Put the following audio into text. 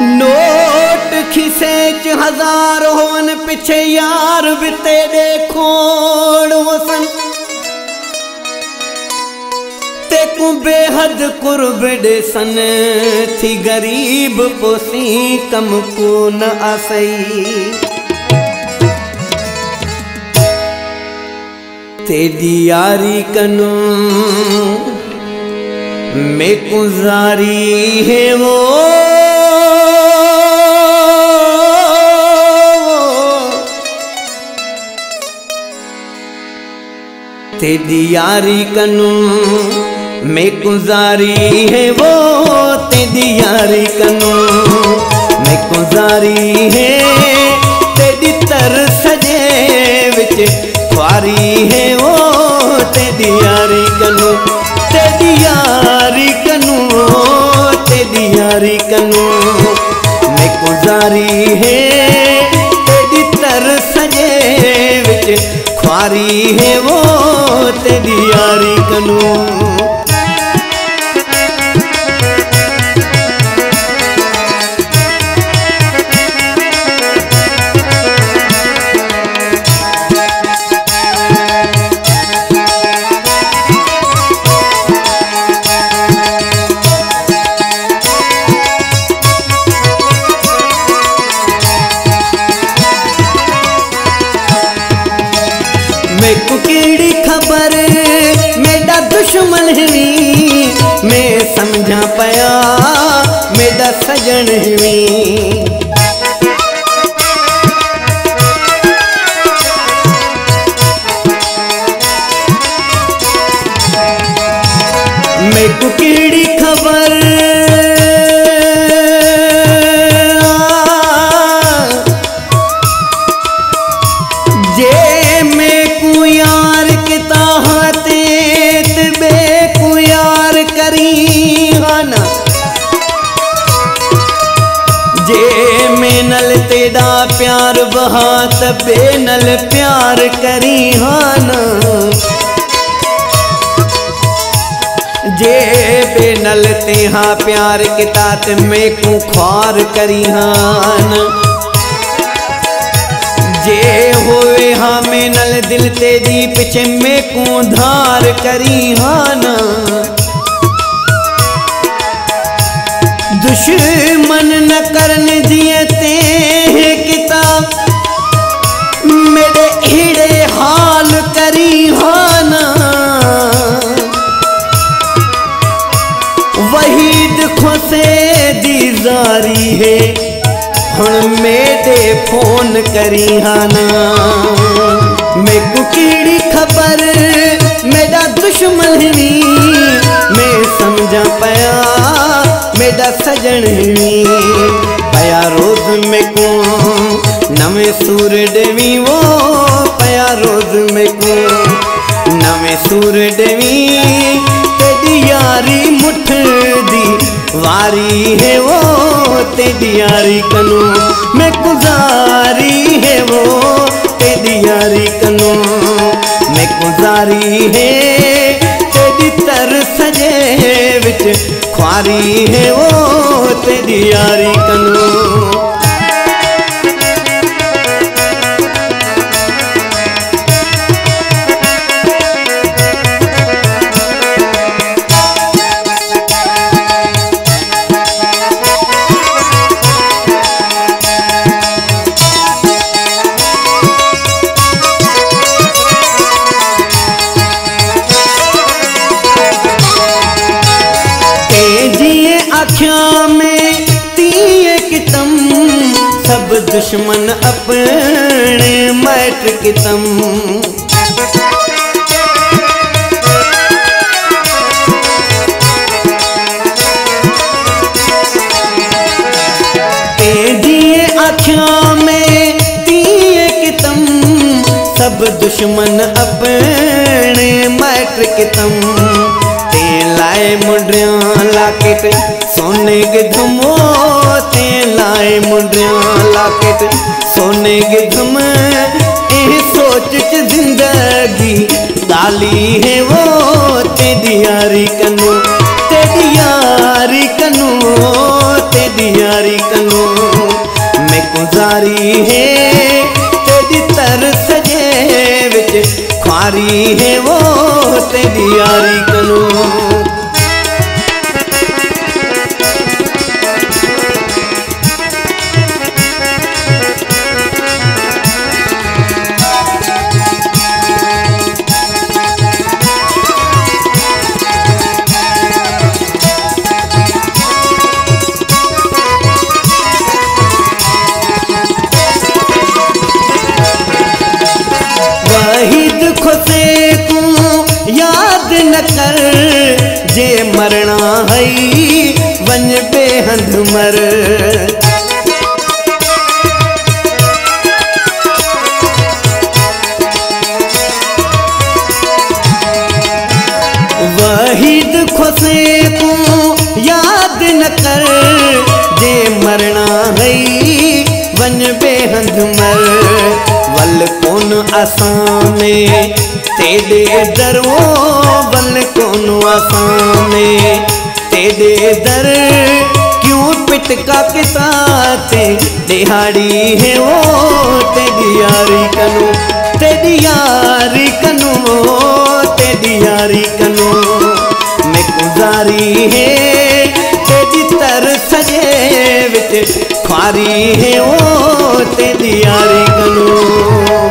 note खिसे च हजार होन पिछे यार भी तेरे खोड़ वसन तेकू बेहद कुर्ब सन थी गरीब पोसी कम को न आसई तेरी यारी कनु में गुजारी है वो तेरी यारी कनु में गुजारी है वो तेरी यारी कनु में गुजारी है तेरी तर सजे विच ख्वारी है वो तेरी यारी कनु तेरी यारी कनु तेरी यारी कनु में गुजारी है तेरी तर सजे विच ख्वारी है वो तेरी यारी कनु मेको केड़ी खबर मेरा दुश्मन हुई मैं समझा पाया मेरा सजन हुई मेको केड़ी खबर जे मेनल तेरा प्यार बहात बेनल प्यार करी हान जे बेनल तेहा प्यार के तात में को ख्वार करी हान जे होए हाँ मेनल दिल तेरी पिछे में को धार करी हान दुश्मन न करने दिए ते किताब मेरे हिड़े हाल करी हाना वहीद खुसे दी जारी है हुन मेरे फोन करी हाना मैं कुकीड़ी खबर मेरा दुश्मन ही मैं समझा पाया मेरा सजन पया रोज में को नवे सूर देवी वो पया रोज में को नवे सूर देवी तेरी यारी मुठ दी वारी है वो तेरी यारी कनु में गुजारी है वो तेरी यारी कनु में गुजारी है तेरी तर सजे विच ख्वारी है वो तेरी यारी कनु आख्या में तीए कितम सब दुश्मन अपने मैट कितम तेजिए आख्या में तीए कितम सब दुश्मन अपने मैट कितम लाए मुंडिया लाकेट सोने के धुमो ते लाए मुंडिया लाकेट सोने के धुम ए सोच च जिंदगी डाली है वो तेरी यारी कनु तेरी यारी कनु ते तेरी यारी कनो मैं गुजारी है तेरी तरस जे विच ख्वारी है वो तेरी यारी कनो कर जे मरना है वन बेहंद मर वहीद खुसे को याद न कर जे मरना है वन बेहंद मर वल कौन आसाने तेरे दरो बल कौन आसाने तेरे दर क्यों पिटका के साथ दिहाड़ी है वो तेरी यारी कनो तेरी यारी कनो तेरी यारी कनो मैं गुजारी है तेरी तरस जे विच ख्वारी है वो तेरी यारी कनो